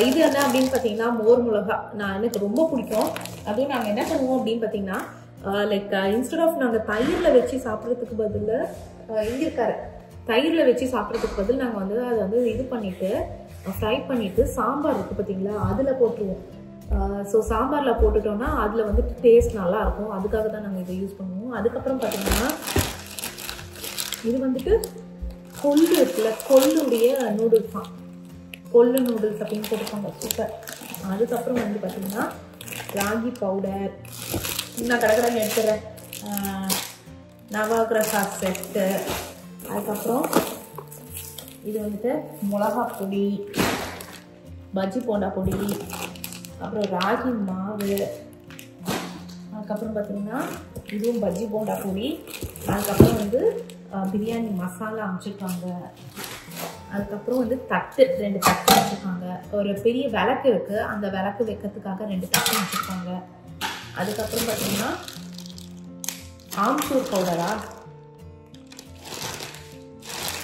இது என்ன அப்படின்னு பார்த்தீங்கன்னா மோர் மிளகா. எனக்கு ரொம்ப பிடிக்கும். அதுவும் நாங்கள் என்ன பண்ணுவோம் அப்படின்னு பார்த்தீங்கன்னா, லைக் இன்ஸ்டெட் ஆஃப் நாங்கள் தயிரில் வச்சு சாப்பிட்றதுக்கு பதில் இங்கே இருக்காரு தயிரில் வச்சு சாப்பிட்றதுக்கு பதில் நாங்கள் வந்து அதை வந்து இது பண்ணிவிட்டு ஃப்ரை பண்ணிவிட்டு சாம்பார் இருக்குது பார்த்தீங்களா, அதில் போட்டுருவோம். ஸோ சாம்பாரில் போட்டுட்டோன்னா அதில் வந்துட்டு டேஸ்ட் நல்லாயிருக்கும். அதுக்காக தான் நாங்கள் இதை யூஸ் பண்ணுவோம். அதுக்கப்புறம் பார்த்தீங்கன்னா இது வந்துட்டு கொள்ளு இருக்குல்ல, கொள்ளுடைய நூடுல்ஸ் தான், கொள்ளு நூடுல்ஸ் அப்படின்னு போட்டுருப்பாங்க. சூப்பர். அதுக்கப்புறம் வந்து பார்த்திங்கன்னா ராகி பவுடர், நான் கடற்கரை எடுத்துகிறேன், நவாக்ரசா செட்டு, அதுக்கப்புறம் இது வந்துட்டு மிளகா பொடி, பஜ்ஜி போண்டா பொடி, அப்புறம் ராகி மாவு, அதுக்கப்புறம் பார்த்திங்கன்னா இதுவும் பஜ்ஜி போண்டா பொடி, அதுக்கப்புறம் வந்து பிரியாணி மசாலா அமைச்சிருக்காங்க. அதுக்கப்புறம் வந்து தட்டு 2 தட்டு வச்சுருக்காங்க. ஒரு பெரிய விளக்கு இருக்குது, அந்த விளக்கு வைக்கிறதுக்காக 2 தட்டு வச்சுருக்காங்க. அதுக்கப்புறம் பார்த்திங்கன்னா ஆம்ச்சூர் பவுடரா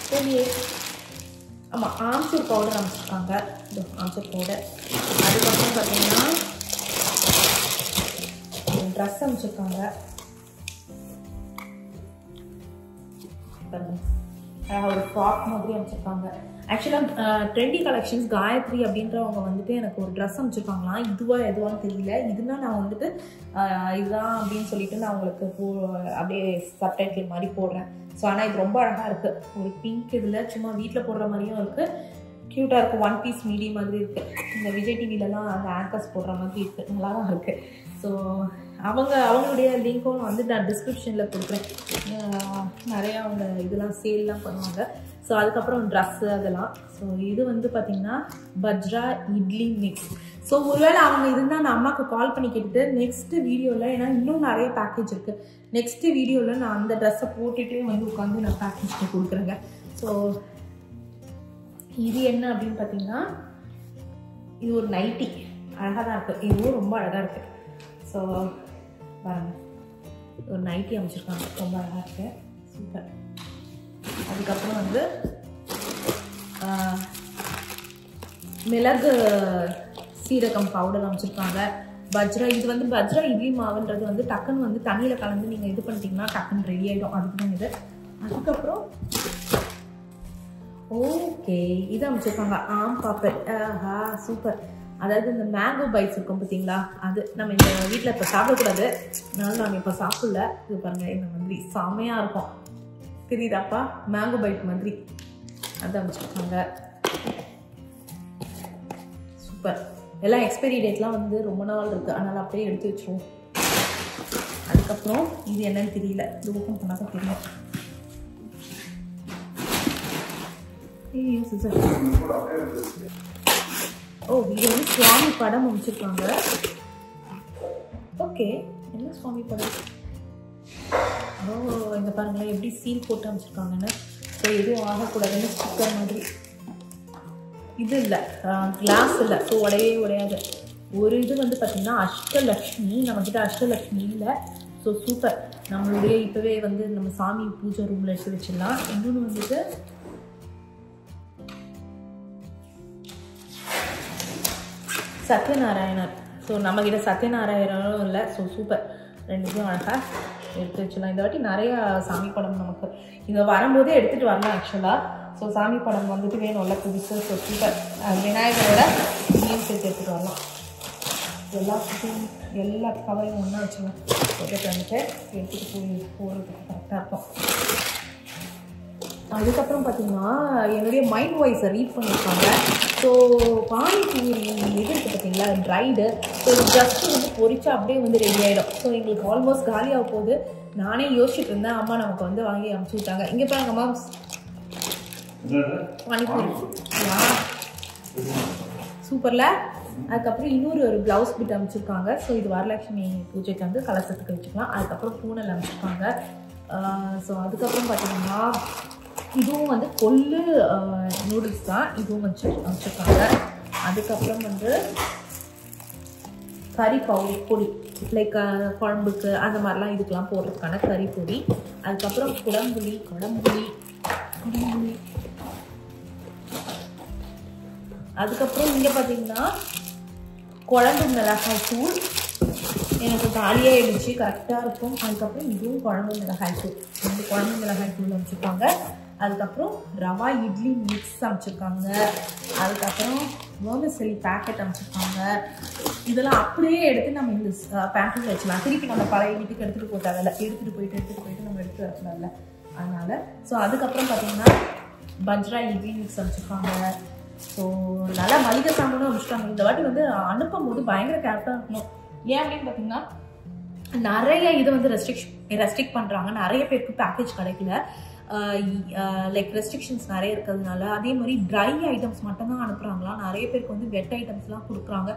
சரியே, ஆமாம் ஆம்ச்சூர் பவுடர் அமைச்சிருக்காங்க, ஆம்ச்சூர் பவுடர். அதுக்கப்புறம் பார்த்திங்கன்னா ட்ரெஸ் அமைச்சிருக்காங்க. ஒரு ஃப்ராக் மாதிரி அமைச்சிருக்காங்க. ஆக்சுவலாக ட்ரெண்டி கலெக்ஷன்ஸ் காயத்ரி அப்படின்றவங்க வந்துட்டு எனக்கு ஒரு ட்ரெஸ் அமைச்சிருக்காங்களாம். எதுவான்னு தெரியல. இதுனா நான் வந்துட்டு இதுதான் அப்படின்னு சொல்லிட்டு நான் உங்களுக்கு அப்படியே சப்டைட்டில் மாதிரி போடுறேன். ஸோ ஆனால் இது ரொம்ப அழகாக இருக்குது. ஒரு பிங்க் இதில் சும்மா வீட்டில் போடுற மாதிரியும் இருக்குது, க்யூட்டாக இருக்குது. 1 பீஸ் மீடி மாதிரி இருக்குது. இந்த விஜய் டிவிலலாம் அந்த ஆங்கர்ஸ் போடுற மாதிரி இருக்குது, நல்லா தான் இருக்குது. ஸோ அவங்களுடைய லிங்க்கும் வந்து நான் டிஸ்கிரிப்ஷனில் கொடுக்குறேன். நிறையா அவங்க இதெல்லாம் சேல்லாம் பண்ணுவாங்க. ஸோ அதுக்கப்புறம் ட்ரெஸ்ஸு அதெல்லாம். ஸோ இது வந்து பார்த்திங்கன்னா பஜ்ரா இட்லி மிக்ஸ். ஸோ ஒருவேளை அவங்க இருந்தால் நான் அம்மாவுக்கு கால் பண்ணி கேட்டுட்டு நெக்ஸ்ட்டு வீடியோவில், ஏன்னா இன்னும் நிறைய பேக்கேஜ் இருக்குது, நெக்ஸ்ட்டு வீடியோவில் நான் அந்த ட்ரெஸ்ஸை போட்டுகிட்டே வந்து உட்காந்து நான் பேக்கேஜ் கொடுக்குறேங்க. ஸோ இது என்ன அப்படின்னு பார்த்தீங்கன்னா இது ஒரு நைட்டி, அழகாக தான் இருக்குது. இதுவும் ரொம்ப அழகாக இருக்குது. ஸோ பாருங்கள், ஒரு நைட்டி அமைச்சிருக்காங்க, ரொம்ப அழகாக இருக்குது. சூப்பர். அதுக்கப்புறம் வந்து மிளகு சீரகம் பவுடர் அமைச்சிருக்காங்க. பஜ்ரா, இது வந்து பஜ்ரா இட்லி மாவுன்றது வந்து டக்குன்னு வந்து தண்ணியில் கலந்து நீங்கள் இது பண்ணிட்டீங்கன்னா டக்குன்னு ரெடி ஆகிடும். அதுக்கு தான் இது. அதுக்கப்புறம் ஓகே இது அமைச்சிருக்காங்க ஆம் பாப்பட். சூப்பர். அதாவது இந்த மேங்கோ பைட்ஸ் இருக்கும் பார்த்தீங்களா, அது நம்ம இந்த வீட்டில் இப்போ சாப்பிடக்கூடாது, அதனால நம்ம இப்போ சாப்பிடல. இது பாருங்கள், இந்த மாதிரி செமையாக இருக்கும், தெரியுதாப்பா, மேங்கோ பைட் மாதிரி அது அமைச்சிருக்காங்க. சூப்பர். எல்லாம் எக்ஸ்பைரி டேட்லாம் வந்து ரொம்ப நாள் இருக்குது, அதனால் அப்படியே எடுத்து வச்சுருவோம். அதுக்கப்புறம் இது என்னன்னு தெரியல, இது ஓப்பன் பண்ணாத தெரியும். ஓ, இது வந்து சுவாமி படம் அமைச்சிருக்காங்க. ஓகே, என்ன சுவாமி படம்? ஓ, இங்கே பாருங்களேன் எப்படி சீல் போட்டு அமைச்சிருக்காங்கன்னு. ஸோ எதுவும் ஆகக்கூடாதுன்னு ஸ்டிக்கர் மாதிரி. இது இல்லை, கிளாஸ் இல்லை, ஸோ உடையாது. ஒரு இது வந்து பார்த்திங்கன்னா அஷ்டலக்ஷ்மி, நம்மக்கிட்ட அஷ்டலக்ஷ்மி இல்லை. So super. நம்மளுடைய இப்போவே வந்து நம்ம சாமி பூஜை ரூமில் எடுத்து வச்சிடலாம். இன்னொன்று வந்துட்டு சத்யநாராயணர். ஸோ நம்மக்கிட்ட சத்யநாராயணரும் இல்லை. ஸோ சூப்பர், 2 அழகாக எடுத்து வச்சிடலாம். இந்த வாட்டி நிறையா சாமி படம் நமக்கு இங்கே வரும்போதே எடுத்துகிட்டு வரலாம் ஆக்சுவலாக. ஸோ சாமி படம் வந்துட்டு வேணும்ல புதுசு. So super. விநாயகரோட மீன் சேர்த்து எடுத்துகிட்டு வரலாம். எல்லா கவரையும் ஒன்றா வச்சுக்கலாம். எடுத்துகிட்டு வந்துட்டு எடுத்துகிட்டு போகிறதுக்கு கரெக்டாக இருக்கும். அதுக்கப்புறம் பார்த்திங்கன்னா என்னுடைய மைண்ட் வாய்ஸை ரீட் பண்ணியிருக்காங்க. ஸோ பானிபூரி இது இருக்குது பார்த்தீங்களா, ட்ரைடு. ஸோ ஜஸ்ட்டு வந்து பொரிச்சா அப்படியே வந்து ரெடி ஆகிடும். ஸோ எங்களுக்கு ஆல்மோஸ்ட் காலியாக போகுது. நானே யோசிச்சுட்டு இருந்தேன், அம்மா நமக்கு வந்து வாங்கி அனுப்பிச்சி விட்டாங்க. இங்கே பாருங்க அம்மா, பானிபூரி சூப்பரில். அதுக்கப்புறம் இன்னொரு ப்ளவுஸ் பிட் அமைச்சிருக்காங்க. ஸோ இது வரலட்சுமி பூஜைக்கு வந்து கலசத்துக்கு வச்சுக்கலாம். அதுக்கப்புறம் பூனல் அமைச்சிருக்காங்க. ஸோ அதுக்கப்புறம் பார்த்திங்கன்னா இதுவும் வந்து கொள்ளு நூடுல்ஸ் தான், இதுவும் அமைச்சிருக்காங்க. அதுக்கப்புறம் வந்து கறி பொடி லைக் குழம்புக்கு அந்த மாதிரிலாம் இதுக்கெல்லாம் போடுறதுக்கான கறி பொடி. அதுக்கப்புறம் குடம்புளி. அதுக்கப்புறம் இங்கே பார்த்தீங்கன்னா குழம்பு மிளகாய் தூள். எனக்கு காலியாக இருந்துச்சு, கரெக்டாக இருக்கும். அதுக்கப்புறம் இதுவும் குழம்பு மிளகாய் தூள், இந்த குழம்பு மிளகாய் தூள் அமைச்சிருக்காங்க. அதுக்கப்புறம் ரவா இட்லி மிக்ஸ் அமைச்சிருக்காங்க. அதுக்கப்புறம் வேர்மிசெல்லி பேக்கெட் அமைச்சிருக்காங்க. இதெல்லாம் அப்படியே எடுத்து நம்ம இந்த பேக்கெட்டில் வச்சுக்கலாம். திருப்பி நம்ம பழைய வீட்டுக்கு எடுத்துகிட்டு போட்டாங்கல்ல, எடுத்துகிட்டு போயிட்டு நம்ம எடுத்து வரலாம்ல, அதனால். ஸோ அதுக்கப்புறம் பார்த்தீங்கன்னா பஜ்ரா இட்லி மிக்ஸ் அமைச்சிருக்காங்க. ஸோ நல்லா மளிகை சாமானும் அமைச்சிருக்காங்க. இந்த வாட்டி வந்து அனுப்பும் போது பயங்கர கேர்ஃபுல்லாக இருக்கணும். ஏன் அப்படின்னு பார்த்தீங்கன்னா நிறைய இது வந்து ரெஸ்ட்ரிக்ட் பண்ணுறாங்க. நிறைய பேருக்கு பேக்கேஜ் கிடைக்கல, லைக் ரெஸ்ட்ரிக்ஷன்ஸ் நிறைய இருக்கிறதுனால. அதே மாதிரி ட்ரை ஐட்டம்ஸ் மட்டும்தான் அனுப்புகிறாங்களா. நிறைய பேருக்கு வந்து வெட் ஐட்டம்ஸ்லாம் கொடுக்குறாங்க.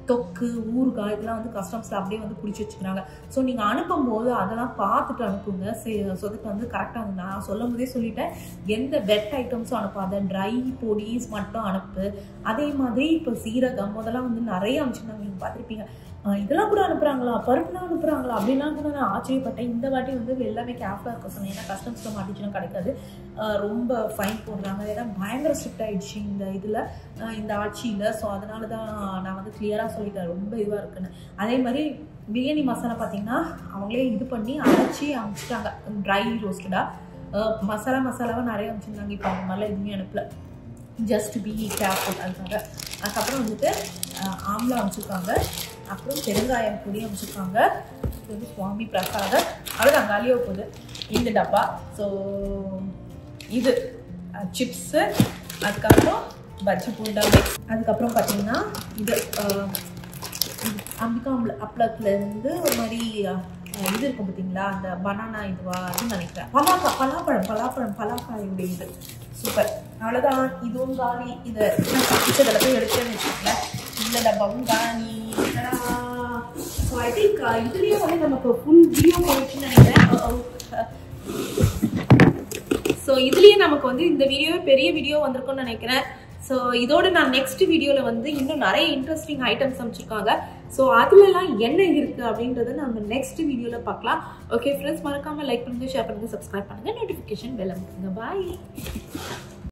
தொக்கு, ஊறுகாய் இதெல்லாம் வந்து கஸ்டம்ஸில் அப்படியே வந்து பிடிச்சி வச்சுக்கிறாங்க. ஸோ நீங்கள் அனுப்பும்போது அதெல்லாம் பார்த்துட்டு அனுப்புங்க. சொதுக்கு வந்து கரெக்டாக நான் சொல்லும் போதே சொல்லிட்டேன், எந்த வெட் ஐட்டம்ஸும் அனுப்பாத, ட்ரை பொடிஸ் மட்டும் அனுப்பு. அதே மாதிரி இப்போ சீரகம் அதெல்லாம் வந்து நிறைய அனுப்பிச்சிருந்தாங்க, நீங்கள் பார்த்துருப்பீங்க. இதெல்லாம் கூட அனுப்புகிறாங்களா, பருப்புலாம் அனுப்புகிறாங்களா அப்படின்லாம் கூட நான் ஆச்சரியப்பட்டேன். இந்த வாட்டி வந்து எல்லாமே கேர்ஃபுல்லாக இருக்க சொன்னேன். ஏன்னா கஸ்டம்ஸில் மாட்டிச்சுன்னா கிடைக்காது, ரொம்ப ஃபைன் போடுறாங்க. ஏன்னா பயங்கர ஸ்ட்ரிக்ட் ஆகிடுச்சு இந்த இதில், இந்த ஆட்சியில். ஸோ அதனால தான் நான் வந்து கிளியராக சொல்லிட்டேன் ரொம்ப இதுவாக இருக்குன்னு. அதே மாதிரி பிரியாணி மசாலா பார்த்திங்கன்னா அவங்களே இது பண்ணி அரைச்சி அனுப்பிச்சிட்டாங்க, ட்ரை ரோஸ்டடாக. மசாலாவை நிறைய அனுப்பிச்சிருந்தாங்க. இப்போ அந்த மாதிரிலாம் எதுவுமே அனுப்பல, ஜஸ்ட் பி கேர்ஃபுல் அதுக்காக. அதுக்கப்புறம் வந்துட்டு ஆம்லா அனுப்பிச்சிருக்காங்க. அப்புறம் பெருங்காயம் பொடி அமைச்சிருக்காங்க. இது வந்து சுவாமி பிரசாதம். அவ்வளோதான், காலியாக போகுது இந்த டப்பா. ஸோ இது சிப்ஸு, அதுக்கப்புறம் பஜ்ஜி பூண்டா மிக்ஸ். அதுக்கப்புறம் பார்த்தீங்கன்னா இது அம்பிகா அப்பளத்துலேருந்து ஒரு மாதிரி இது இருக்கும் பார்த்தீங்களா, அந்த பனானா இதுவா அதுன்னு நினைக்கிறேன். பலாக்காயுடைய இது சூப்பர். அவ்வளோதான், இதுவும் காலி. இதை பிடிச்சதில் போய் எடுத்துன்னு வச்சுக்கோங்களேன். இந்த டப்பாவும் காலி. ஸோ ஐ திங்க் இதுலேயே வந்து நமக்கு ஃபுல் வீடியோ போயிடுச்சுன்னு நினைக்கிறேன். ஸோ இதுலேயே நமக்கு வந்து இந்த வீடியோவே பெரிய வீடியோ வந்திருக்கும்னு நினைக்கிறேன். ஸோ இதோட நான் நெக்ஸ்ட் வீடியோவில் வந்து இன்னும் நிறைய இன்ட்ரெஸ்டிங் ஐட்டம்ஸ் அமைச்சிருக்காங்க. ஸோ அதுலலாம் என்ன இருக்குது அப்படின்றத நம்ம நெக்ஸ்ட் வீடியோவில் பார்க்கலாம். ஓகே ஃப்ரெண்ட்ஸ், மறக்காமல் லைக் பண்ணுங்கள், ஷேர் பண்ணுங்கள், சப்ஸ்கிரைப் பண்ணுங்கள், நோட்டிஃபிகேஷன் பெல் அமுக்குங்க. பாய்.